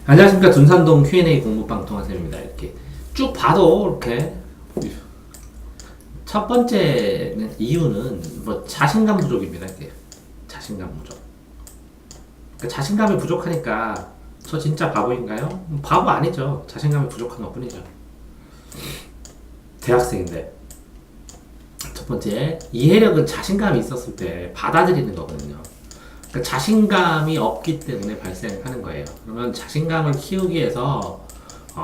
안녕하십니까. 둔산동 Q&A 공부방 동환쌤입니다. 이렇게 쭉 봐도 이렇게 첫 번째 이유는 뭐 자신감 부족입니다. 이게 자신감 부족. 그러니까 자신감이 부족하니까 저 진짜 바보인가요? 바보 아니죠. 자신감이 부족한 것뿐이죠. 대학생인데 첫 번째 이해력은 자신감이 있었을 때 받아들이는 거거든요. 그러니까 자신감이 없기 때문에 발생하는 거예요. 그러면 자신감을 키우기 위해서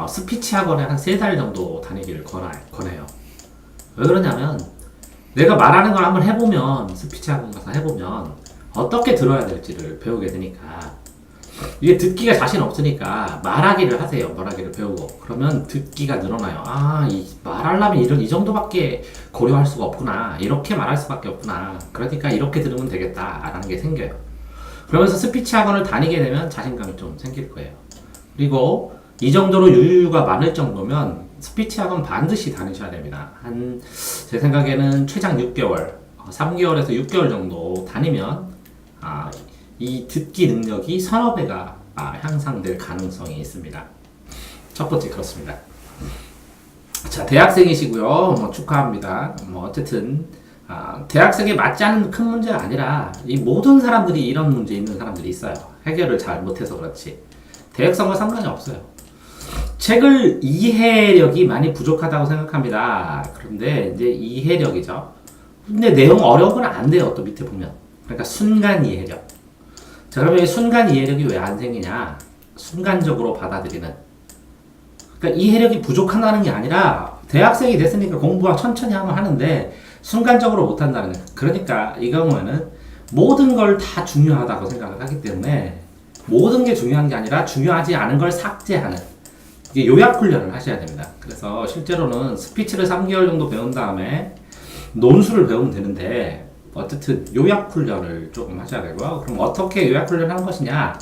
스피치 학원에 한 3달 정도 다니기를 권해요. 왜 그러냐면 내가 말하는 걸 한번 해보면 스피치 학원 가서 해보면 어떻게 들어야 될지를 배우게 되니까 이게 듣기가 자신 없으니까 말하기를 하세요. 말하기를 배우고 그러면 듣기가 늘어나요. 이 말하려면 이 정도밖에 고려할 수가 없구나. 이렇게 말할 수밖에 없구나. 그러니까 이렇게 들으면 되겠다 라는 게 생겨요. 그러면서 스피치 학원을 다니게 되면 자신감이 좀 생길 거예요. 그리고 이 정도로 유유가 많을 정도면 스피치 학원 반드시 다니셔야 됩니다. 제 생각에는 최장 6개월, 3개월에서 6개월 정도 다니면 이 듣기 능력이 서너 배가 향상될 가능성이 있습니다. 첫 번째 그렇습니다. 자, 대학생이시고요. 축하합니다. 어쨌든 대학생에 맞지 않는 큰 문제가 아니라 이 모든 사람들이 이런 문제 있는 사람들이 있어요. 해결을 잘 못해서 그렇지. 대학생과 상관이 없어요. 책을 이해력이 많이 부족하다고 생각합니다. 그런데 이제 이해력이죠. 근데 내용 어려운 건 안 돼요. 또 밑에 보면. 그러니까 순간 이해력. 자, 그러면 순간 이해력이 왜 안 생기냐? 순간적으로 받아들이는. 그러니까 이해력이 부족하다는 게 아니라 대학생이 됐으니까 공부가 천천히 하는데 순간적으로 못한다는 거예요. 그러니까 이 경우에는 모든 걸 다 중요하다고 생각을 하기 때문에 모든 게 중요한 게 아니라 중요하지 않은 걸 삭제하는 이게 요약 훈련을 하셔야 됩니다. 그래서 실제로는 스피치를 3개월 정도 배운 다음에 논술을 배우면 되는데 어쨌든 요약 훈련을 조금 하셔야 되고요. 그럼 어떻게 요약 훈련을 하는 것이냐?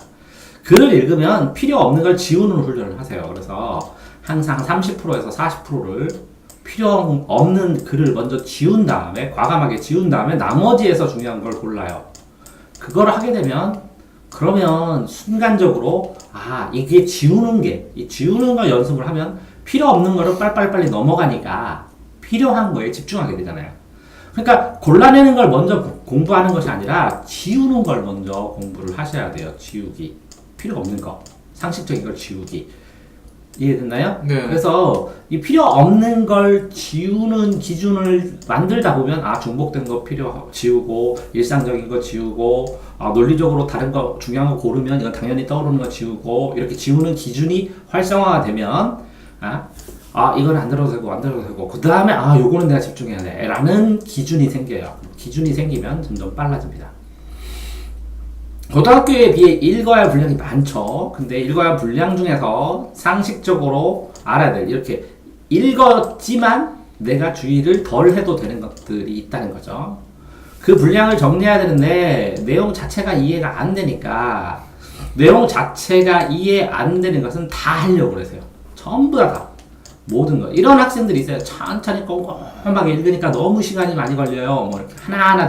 글을 읽으면 필요 없는 걸 지우는 훈련을 하세요. 그래서 항상 30%에서 40%를 필요 없는 글을 먼저 지운 다음에 과감하게 지운 다음에 나머지에서 중요한 걸 골라요. 그걸 하게 되면 그러면 순간적으로 이게 지우는 거 연습을 하면 필요 없는 거를 빨리빨리 넘어가니까 필요한 거에 집중하게 되잖아요. 그러니까 골라내는 걸 먼저 공부하는 것이 아니라 지우는 걸 먼저 공부를 하셔야 돼요. 지우기. 필요 없는 거. 상식적인 걸 지우기. 이해됐나요? 네. 그래서 이 필요 없는 걸 지우는 기준을 만들다 보면 중복된 거 지우고 일상적인 거 지우고 논리적으로 다른 거 중요한 거 고르면 이건 당연히 떠오르는 거 지우고 이렇게 지우는 기준이 활성화가 되면 이건 안 들어도 되고 그 다음에 요거는 내가 집중해야 돼 라는 기준이 생겨요. 기준이 생기면 점점 빨라집니다. 고등학교에 비해 읽어야 할 분량이 많죠. 근데 읽어야 할 분량 중에서 상식적으로 알아야 될 이렇게 읽었지만 내가 주의를 덜 해도 되는 것들이 있다는 거죠. 그 분량을 정리해야 되는데 내용 자체가 이해가 안 되니까 내용 자체가 이해 안 되는 것은 다 하려고 그러세요. 전부 다. 모든 거. 이런 학생들이 있어요. 천천히 꼼꼼하게 읽으니까 너무 시간이 많이 걸려요. 이렇게 하나하나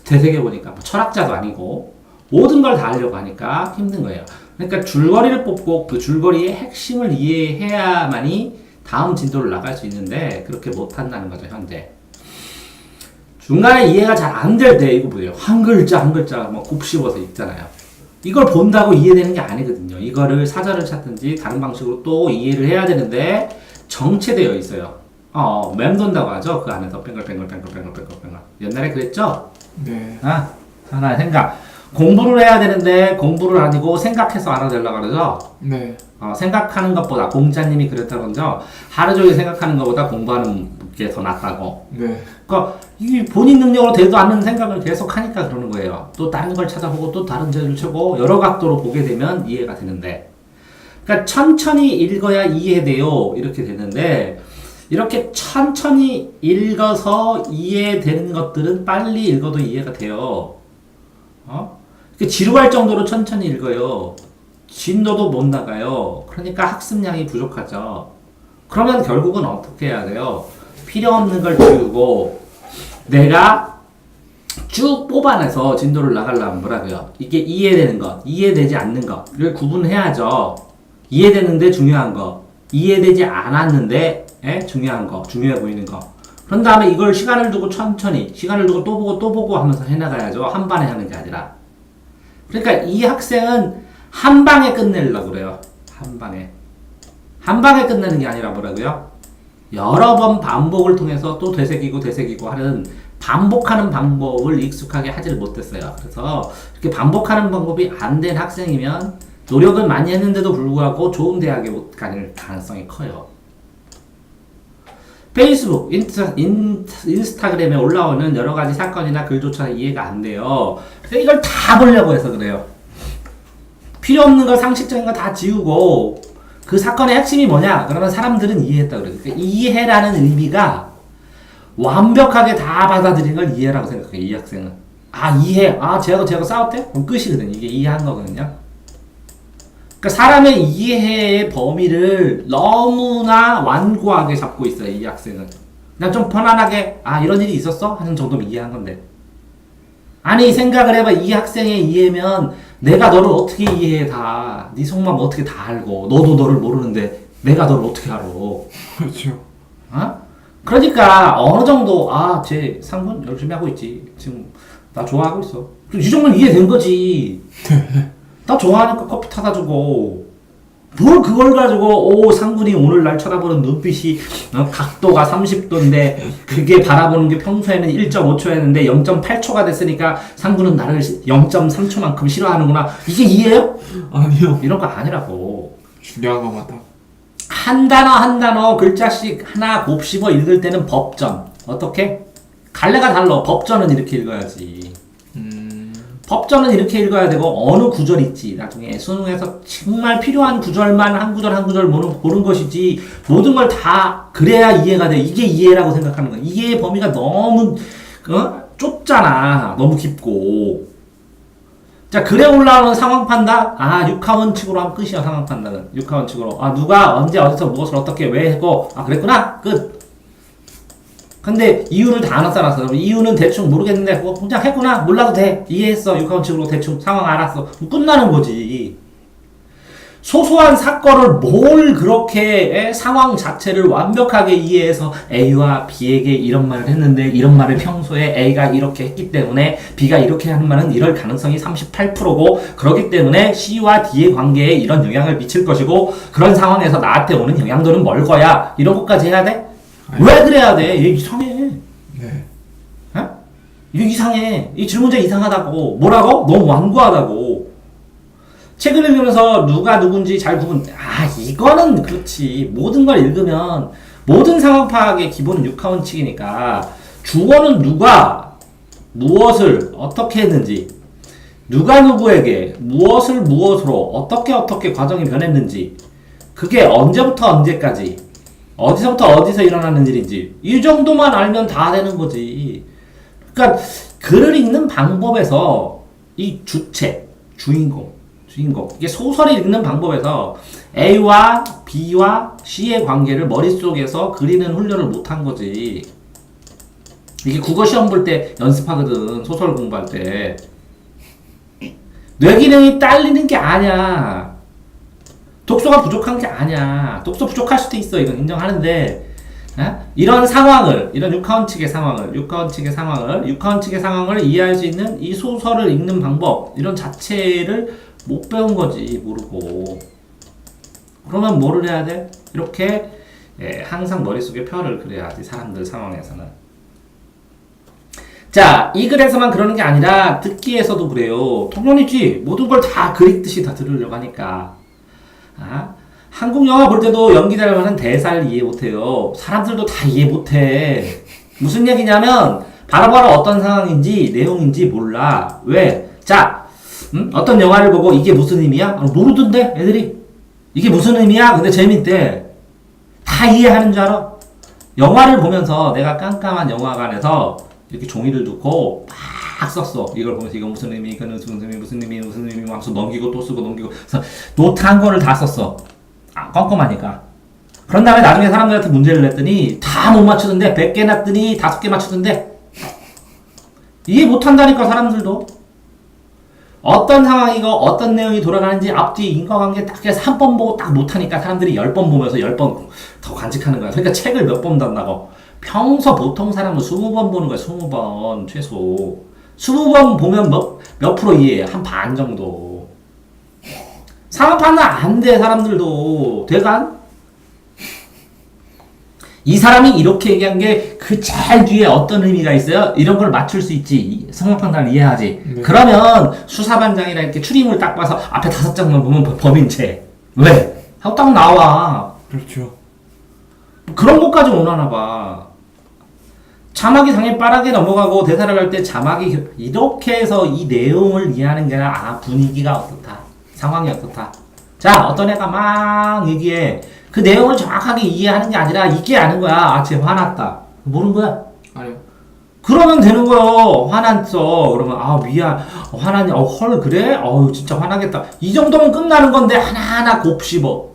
되새겨보니까 철학자도 아니고 모든 걸 다 하려고 하니까 힘든 거예요. 그러니까 줄거리를 뽑고 그 줄거리의 핵심을 이해해야만이 다음 진도를 나갈 수 있는데 그렇게 못한다는 거죠, 현재. 중간에 이해가 잘 안 될 때 이거 보세요. 한 글자 곱씹어서 읽잖아요. 이걸 본다고 이해되는 게 아니거든요. 이거를 사전을 찾든지 다른 방식으로 또 이해를 해야 되는데 정체되어 있어요. 맴돈다고 하죠. 그 안에서 뱅글뱅글. 옛날에 그랬죠? 네. 하나의 생각. 공부를 해야 되는데 공부를 아니고 생각해서 알아내려고 그러죠? 네. 생각하는 것보다 공자님이 그랬다고 그러죠? 하루 종일 생각하는 것보다 공부하는 게 더 낫다고. 네. 그러니까 이 본인 능력으로 되도 않는 생각을 계속 하니까 그러는 거예요. 또 다른 걸 찾아보고 또 다른 재를 쳐고 여러 각도로 보게 되면 이해가 되는데 그러니까 천천히 읽어야 이해돼요. 이렇게 되는데 이렇게 천천히 읽어서 이해되는 것들은 빨리 읽어도 이해가 돼요. 지루할 정도로 천천히 읽어요. 진도도 못 나가요. 그러니까 학습량이 부족하죠. 그러면 결국은 어떻게 해야 돼요? 필요 없는 걸 지우고 내가 쭉 뽑아내서 진도를 나가려면 뭐라고요? 이게 이해되는 것, 이해되지 않는 것을 구분해야죠. 이해되는데 중요한 거, 이해되지 않았는데 중요한 거, 중요해 보이는 거. 그런 다음에 이걸 시간을 두고 천천히, 시간을 두고 또 보고 하면서 해나가야죠. 한 번에 하는 게 아니라. 그러니까 이 학생은 한 방에 끝내려고 그래요. 한 방에. 한 방에 끝내는 게 아니라 뭐라고요? 여러 번 반복을 통해서 또 되새기고 하는 반복하는 방법을 익숙하게 하지를 못했어요. 그래서 이렇게 반복하는 방법이 안 된 학생이면 노력은 많이 했는데도 불구하고 좋은 대학에 못 갈 가능성이 커요. 페이스북, 인스타그램에 올라오는 여러 가지 사건이나 글조차 이해가 안 돼요. 그래서 이걸 다 보려고 해서 그래요. 필요 없는 거, 상식적인 거 다 지우고 그 사건의 핵심이 뭐냐? 그러면 사람들은 이해했다 그래요. 그러니까 이해라는 의미가 완벽하게 다 받아들인 걸 이해라고 생각해요. 이 학생은. 아, 이해. 아, 제가 싸웠대? 그럼 끝이거든요. 이게 이해한 거거든요. 그러니까 사람의 이해의 범위를 너무나 완고하게 잡고 있어요. 이 학생은. 그냥 좀 편안하게 아, 이런 일이 있었어? 하는 정도면 이해한 건데. 아니, 생각을 해봐. 이 학생의 이해면 내가 너를 어떻게 이해해 다. 네 속마음 어떻게 다 알고 너도 너를 모르는데 내가 너를 어떻게 알아. 그렇죠. 어? 그러니까 어느 정도 아, 쟤 상분 열심히 하고 있지. 지금 나 좋아하고 있어. 이 정도는 이해된 거지. 나 좋아하니까 커피 타다 주고 뭘 그걸 가지고 오, 상군이 오늘 날 쳐다보는 눈빛이 각도가 30도인데 그게 바라보는 게 평소에는 1.5초였는데 0.8초가 됐으니까 상군은 나를 0.3초만큼 싫어하는구나. 이게 이해요? 아니요. 이런 거 아니라고. 중요한 것만 딱. 한 단어 글자씩 하나 곱씹어 읽을 때는 법전. 어떻게? 갈래가 달라. 법전은 이렇게 읽어야지. 법전은 이렇게 읽어야 되고 어느 구절 있지. 나중에 수능에서 정말 필요한 구절만 한 구절 보는 것이지 모든 걸 다 그래야 이해가 돼. 이게 이해라고 생각하는 거야. 이해의 범위가 너무 좁잖아. 너무 깊고. 자, 글에 올라오는 상황 판단. 아, 육하원칙으로 하면 끝이야. 상황 판단은. 육하원칙으로. 아, 누가 언제 어디서 무엇을 어떻게 왜 했고. 아, 그랬구나. 끝. 근데 이유를 다 안 써놨어. 이유는 대충 모르겠는데 그거 그냥 했구나. 몰라도 돼. 이해했어. 육하원칙으로 대충 상황 알았어. 끝나는 거지. 소소한 사건을 뭘 그렇게 상황 자체를 완벽하게 이해해서 A와 B에게 이런 말을 했는데 이런 말을 평소에 A가 이렇게 했기 때문에 B가 이렇게 하는 말은 이럴 가능성이 38%고 그렇기 때문에 C와 D의 관계에 이런 영향을 미칠 것이고 그런 상황에서 나한테 오는 영향도는 뭘 거야. 이런 것까지 해야 돼? 아니, 왜 그래야 돼? 얘 이상해. 네. 어? 이거 이상해. 이 질문제 이상하다고. 뭐라고? 너무 완고하다고. 책을 읽으면서 누가 누군지 잘 아, 이거는 그렇지. 모든 걸 읽으면 모든 상황 파악의 기본은 육하원칙이니까 주어는 누가 무엇을 어떻게 했는지 누가 누구에게 무엇으로 어떻게 과정이 변했는지 그게 언제부터 언제까지 어디서부터 어디서 일어나는 일인지 이 정도만 알면 다 되는 거지. 그러니까 글을 읽는 방법에서 이 주체, 주인공 이게 소설을 읽는 방법에서 A와 B와 C의 관계를 머릿속에서 그리는 훈련을 못한 거지. 이게 국어 시험 볼 때 연습하거든. 소설 공부할 때. 뇌기능이 딸리는 게 아니야. 독서가 부족한 게 아니야. 독서 부족할 수도 있어. 이건 인정하는데 이런 상황을 이런 육하원칙의 상황을 이해할 수 있는 이 소설을 읽는 방법 이런 자체를 못 배운 거지. 모르고. 그러면 뭐를 해야 돼? 이렇게 항상 머릿속에 표를 그려야지. 사람들 상황에서는. 자, 이 글에서만 그러는 게 아니라 듣기에서도 그래요. 통연이지. 모든 걸 다 그리듯이 다 들으려고 하니까. 한국 영화 볼 때도 연기자를 하는 대사를 이해 못해요. 사람들도 다 이해 못해. 무슨 얘기냐면 바로바로 어떤 상황인지 내용인지 몰라. 왜? 자, 어떤 영화를 보고 이게 무슨 의미야? 모르던데 애들이. 이게 무슨 의미야? 근데 재밌대. 다 이해하는 줄 알아? 영화를 보면서 내가 깜깜한 영화관에서 이렇게 종이를 두고 막 썼어. 이걸 보면서 이거 무슨 의미, 이거는 무슨 의미 하면서 넘기고 또 쓰고 넘기고. 그래서 노트 한 권을 다 썼어. 껌껌하니까. 그런 다음에 나중에 사람들한테 문제를 냈더니 다 못 맞추던데 100개 놨더니 5개 맞추던데. 이해 못한다니까 사람들도. 어떤 상황이고 어떤 내용이 돌아가는지 앞뒤 인과관계 딱 해서 한 번 보고 딱 못하니까 사람들이 10번 보면서 10번 더 간직하는 거야. 그러니까 책을 몇 번 단다고. 평소 보통 사람은 20번 보는 거야. 20번 최소. 20번 보면 몇 프로 이해해? 한 반 정도. 상황 판단 안 돼, 사람들도. 대간? 이 사람이 이렇게 얘기한 게 그 제일 뒤에 어떤 의미가 있어요? 이런 걸 맞출 수 있지. 상황 판단을 이해하지. 네. 그러면 수사반장이나 이렇게 추리물 딱 봐서 앞에 5장만 보면 범인체. 왜? 하고 딱 나와. 그렇죠. 그런 것까지 원하나 봐. 자막이 당연히 빠르게 넘어가고 대사를 할 때 자막이 이렇게 해서 이 내용을 이해하는 게 아니라 아 분위기가 어떻다. 상황이 어떻다. 자 어떤 애가 막 얘기해. 그 내용을 정확하게 이해하는 게 아니라 이게 아는 거야. 아, 쟤 화났다. 모르는 거야. 아니요. 그러면 되는 거요. 화났어. 그러면 아 미안. 화나냐? 헐 그래? 진짜 화나겠다. 이 정도면 끝나는 건데 하나하나 곱씹어.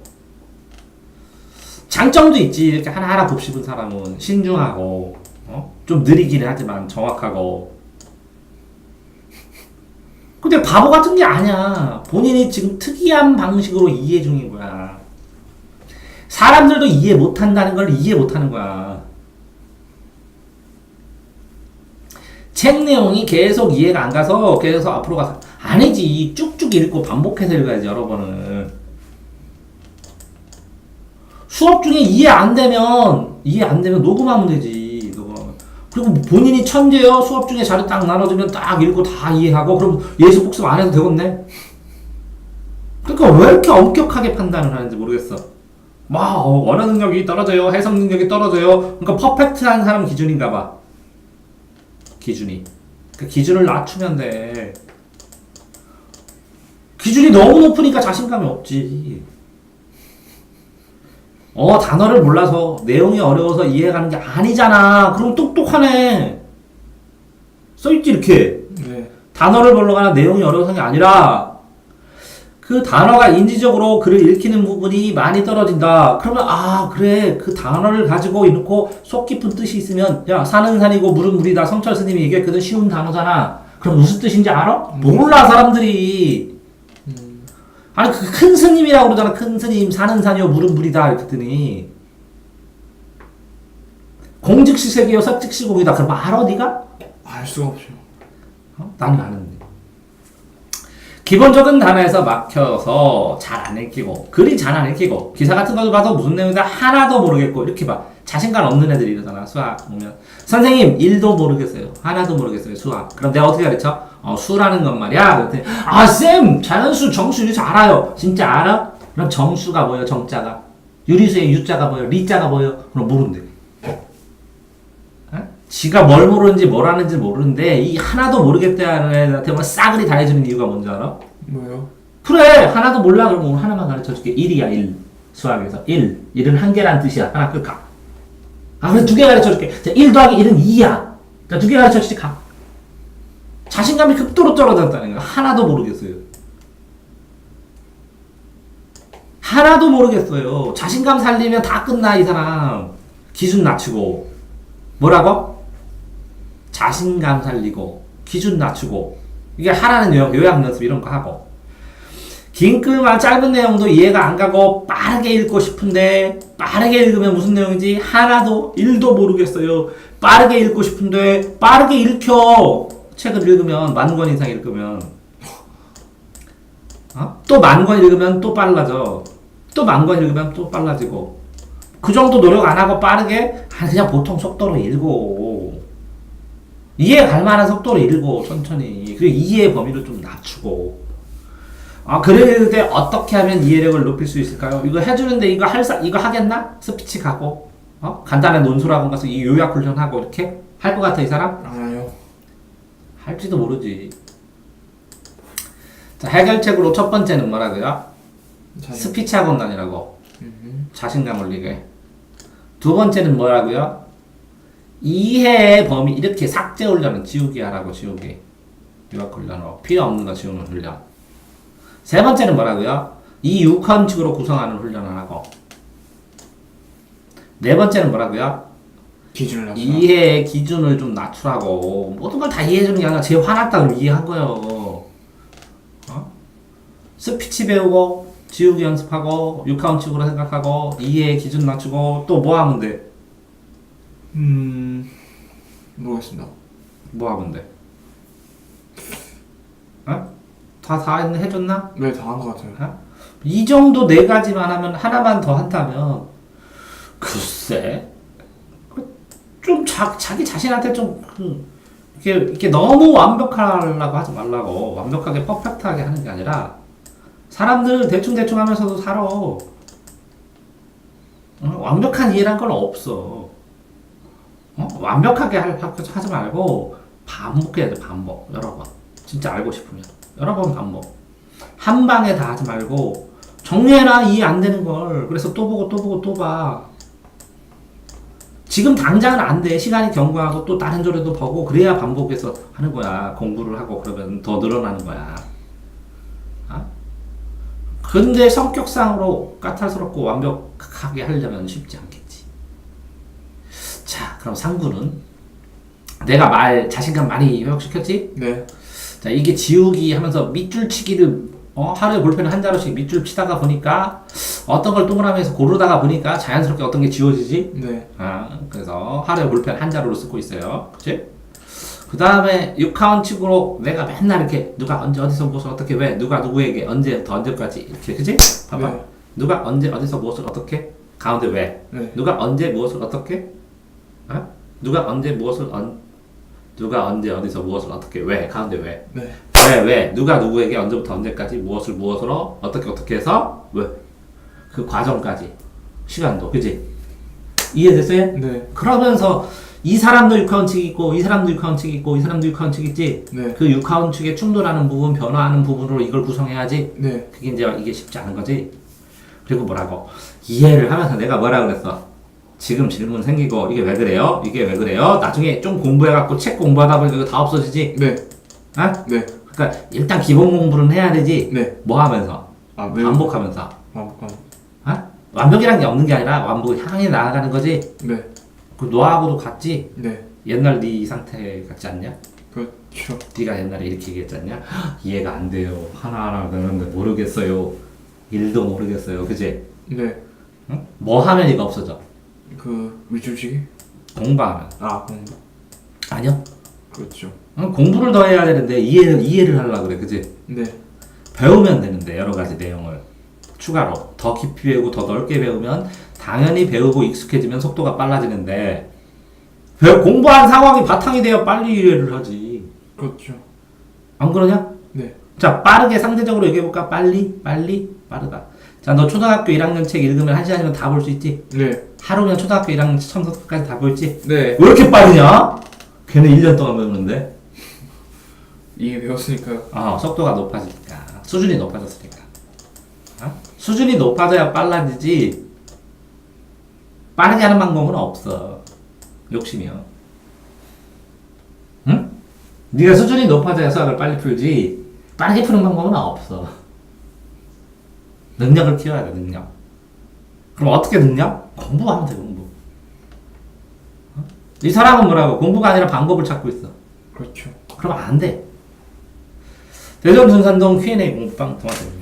장점도 있지. 이렇게 하나하나 곱씹은 사람은 신중하고 좀 느리긴 하지만 정확하고. 근데 바보 같은 게 아니야. 본인이 지금 특이한 방식으로 이해 중인 거야. 사람들도 이해 못한다는 걸 이해 못하는 거야. 책 내용이 계속 이해가 안 가서 계속 앞으로 가서 아니지. 쭉쭉 읽고 반복해서 읽어야지 여러 번은. 수업 중에 이해 안 되면 녹음하면 되지. 녹음. 그리고 본인이 천재요. 수업 중에 자료 딱 나눠주면 딱 읽고 다 이해하고 그럼 예습 복습 안 해도 되겠네. 그러니까 왜 이렇게 엄격하게 판단을 하는지 모르겠어. 막 언어 능력이 떨어져요. 해석 능력이 떨어져요. 그러니까 퍼펙트한 사람 기준인가 봐. 기준이. 그 기준을 낮추면 돼. 기준이 너무 높으니까 자신감이 없지. 단어를 몰라서 내용이 어려워서 이해가는 게 아니잖아. 그럼 똑똑하네. 써있지 이렇게. 네. 단어를 모르거나 내용이 어려워서 게 아니라 그 단어가 인지적으로 글을 읽히는 부분이 많이 떨어진다. 그러면 아 그래 그 단어를 가지고 읽고 속 깊은 뜻이 있으면 야 산은 산이고 물은 물이다. 성철 스님이 얘기했거든. 쉬운 단어잖아. 그럼 무슨 뜻인지 알아? 몰라 사람들이. 아니 그 큰 스님이라고 그러잖아. 큰 스님 산은 산이요 물은 물이다 이렇게 했더니 공즉시색이요 석즉시공이다. 그럼 알아 네가? 알 수가 없죠. 나는 아는데. 기본적인 단어에서 막혀서 잘 안 읽히고 글이 잘 안 읽히고 기사 같은 것도 봐도 무슨 내용인지 하나도 모르겠고 이렇게 봐. 자신감 없는 애들이 이러잖아. 수학 보면 선생님 1도 모르겠어요. 하나도 모르겠어요. 수학. 그럼 내가 어떻게 가르쳐? 수라는 건 말이야. 그랬더니 아 쌤 자연수 정수 유리수 알아요. 진짜 알아? 그럼 정수가 뭐예요? 정자가. 유리수의 유자가 뭐예요? 리자가 뭐예요? 그럼 모른대. 지가 뭘 모르는지 뭘 하는지 모르는데 이 하나도 모르겠다는 애한테 뭐 싸그리 다 해주는 이유가 뭔지 알아? 뭐요? 그래 하나도 몰라 그러면 오늘 하나만 가르쳐줄게. 1이야 1 수학에서 1은 한 개란 뜻이야. 하나 끌까? 아 그래 2개 가르쳐줄게. 자, 1 더하기 1은 2야. 자 2개 가르쳐주지 가. 자신감이 극도로 떨어졌다는 거야. 하나도 모르겠어요. 하나도 모르겠어요. 자신감 살리면 다 끝나 이 사람. 기준 낮추고 뭐라고? 자신감 살리고 기준 낮추고 이게 하라는 요약 연습 이런 거 하고 긴 글만 짧은 내용도 이해가 안 가고 빠르게 읽고 싶은데 빠르게 읽으면 무슨 내용인지 하나도 1도 모르겠어요. 빠르게 읽고 싶은데 빠르게 읽혀. 책을 읽으면 10,000권 이상 읽으면 또 10,000권 읽으면 또 빨라져. 또 10,000권 읽으면 또 빨라지고 그 정도 노력 안 하고 빠르게 그냥 보통 속도로 읽어. 이해 갈 만한 속도로 읽어 천천히. 그리고 이해의 범위를 좀 낮추고. 그럴 때 어떻게 하면 이해력을 높일 수 있을까요? 이거 해주는데 이거 하겠나? 스피치 가고 간단한 논술학원 가서 이 요약 훈련하고 이렇게 할 것 같아 이 사람? 알아요. 할지도 모르지. 자 해결책으로 첫 번째는 뭐라고요? 스피치 학원 다니라고. 자신감 올리게. 두 번째는 뭐라고요? 이해의 범위 이렇게 삭제 훈련은 지우기 하라고. 지우기. 요약 훈련으로 필요 없는 거 지우는 훈련. 세 번째는 뭐라고요? 이 6헌칙으로 구성하는 훈련을 하고. 네 번째는 뭐라고요? 기준을 낮춰. 이해의 기준을 좀 낮추라고. 모든 걸 다 이해해주는 게 아니라 쟤 화났다 그러면 이해한 거예요. 스피치 배우고 지우기 연습하고 육하원칙으로 생각하고 이해의 기준 맞추고 또 뭐 하면 돼? 모르겠습니다. 뭐 하면 돼? 어? 다 해줬나? 네, 다 한 것 같아요. 어? 이 정도 네 가지만 하면 하나만 더 한다면 글쎄 좀 자기 자신한테 좀 이렇게 너무 완벽하려고 하지 말라고. 완벽하게 퍼펙트하게 하는 게 아니라 사람들 대충 하면서도 살아. 완벽한 이해란 건 없어. 완벽하게 하지 말고 반복해야 돼. 반복 여러 번. 진짜 알고 싶으면 여러 번 반복. 한 방에 다 하지 말고 정리해라. 이해 안 되는 걸. 그래서 또 보고 또 봐. 지금 당장은 안 돼. 시간이 경과하고 또 다른 조례도 보고 그래야 반복해서 하는 거야. 공부를 하고 그러면 더 늘어나는 거야. 근데 성격상으로 까탈스럽고 완벽하게 하려면 쉽지 않겠지. 자, 그럼 상구는 내가 자신감 많이 회복시켰지? 네. 자, 이게 지우기 하면서 밑줄 치기를 하루에 볼펜을 한 자루씩 밑줄 치다가 보니까 어떤 걸 동그라미에서 고르다가 보니까 자연스럽게 어떤 게 지워지지? 네. 그래서 하루에 볼펜 한 자루를 쓰고 있어요. 그치? 그 다음에 6카운칙으로 내가 맨날 이렇게 누가 언제 어디서 무엇을 어떻게 왜 누가 누구에게 언제부터 언제까지 이렇게 그치? 봐봐. 네. 누가 언제 어디서 무엇을 어떻게 가운데 왜 네. 누가 언제 무엇을 어떻게 누가 언제 무엇을 누가 언제 어디서 무엇을 어떻게 왜 가운데 왜 네. 왜 누가 누구에게 언제부터 언제까지 무엇으로 어떻게 해서 왜 그 과정까지 시간도 그치? 이해됐어요? 네. 그러면서 이 사람도 6카운칙 있고 이 사람도 6카운칙 있고 이 사람도 6카운칙 있지? 네. 그 6카운칙에 충돌하는 부분 변화하는 부분으로 이걸 구성해야지. 네. 그게 이제 이게 쉽지 않은 거지. 그리고 뭐라고 이해를 하면서 내가 뭐라 그랬어? 지금 질문 생기고 이게 왜 그래요? 이게 왜 그래요? 나중에 좀 공부해갖고 책 공부하다 보니까 이거 다 없어지지? 네. 네. 그러니까 일단 기본 공부는 해야 되지. 네. 뭐 하면서? 네. 반복하면서. 반복하면서. 완벽이란 게 없는 게 아니라 완벽을 향해 나아가는 거지. 네. 그 너하고도 같지? 네. 옛날 네 상태 같지 않냐? 그렇죠. 네가 옛날에 이렇게 얘기했지 않냐? 이해가 안 돼요. 하나하나 그러는데 모르겠어요. 일도 모르겠어요. 그지? 네. 응? 뭐 하면 이거 없어져? 밑줄치기? 공부하면. 공부. 아니요. 그렇죠. 공부를 더 해야 되는데 이해를 하려고 그래. 그지? 네. 배우면 되는데 여러 가지 내용을 추가로 더 깊이 배우고 더 넓게 배우면 당연히 배우고 익숙해지면 속도가 빨라지는데 공부한 상황이 바탕이 돼야 빨리 이해를 하지. 그렇죠. 안 그러냐? 네. 자, 빠르게 상대적으로 얘기해볼까? 빨리, 빠르다. 자, 너 초등학교 1학년 책 읽으면 1시간이면 다 볼 수 있지? 네. 하루면 초등학교 1학년 처음부터까지 다 볼지? 네. 왜 이렇게 빠르냐? 걔는 1년 동안 배우는데? 이게 배웠으니까요. 속도가 높아지니까. 수준이 높아졌으니까. 수준이 높아져야 빨라지지. 빠르게 하는 방법은 없어. 욕심이요. 응? 네가 수준이 높아져야 수학을 빨리 풀지. 빠르게 푸는 방법은 없어. 능력을 키워야 돼, 능력. 그럼 어떻게 능력? 공부하면 돼, 공부. 이 사람은 뭐라고? 공부가 아니라 방법을 찾고 있어. 그렇죠. 그럼 안 돼. 대전 중산동 Q&A 공부방 도와드립니다.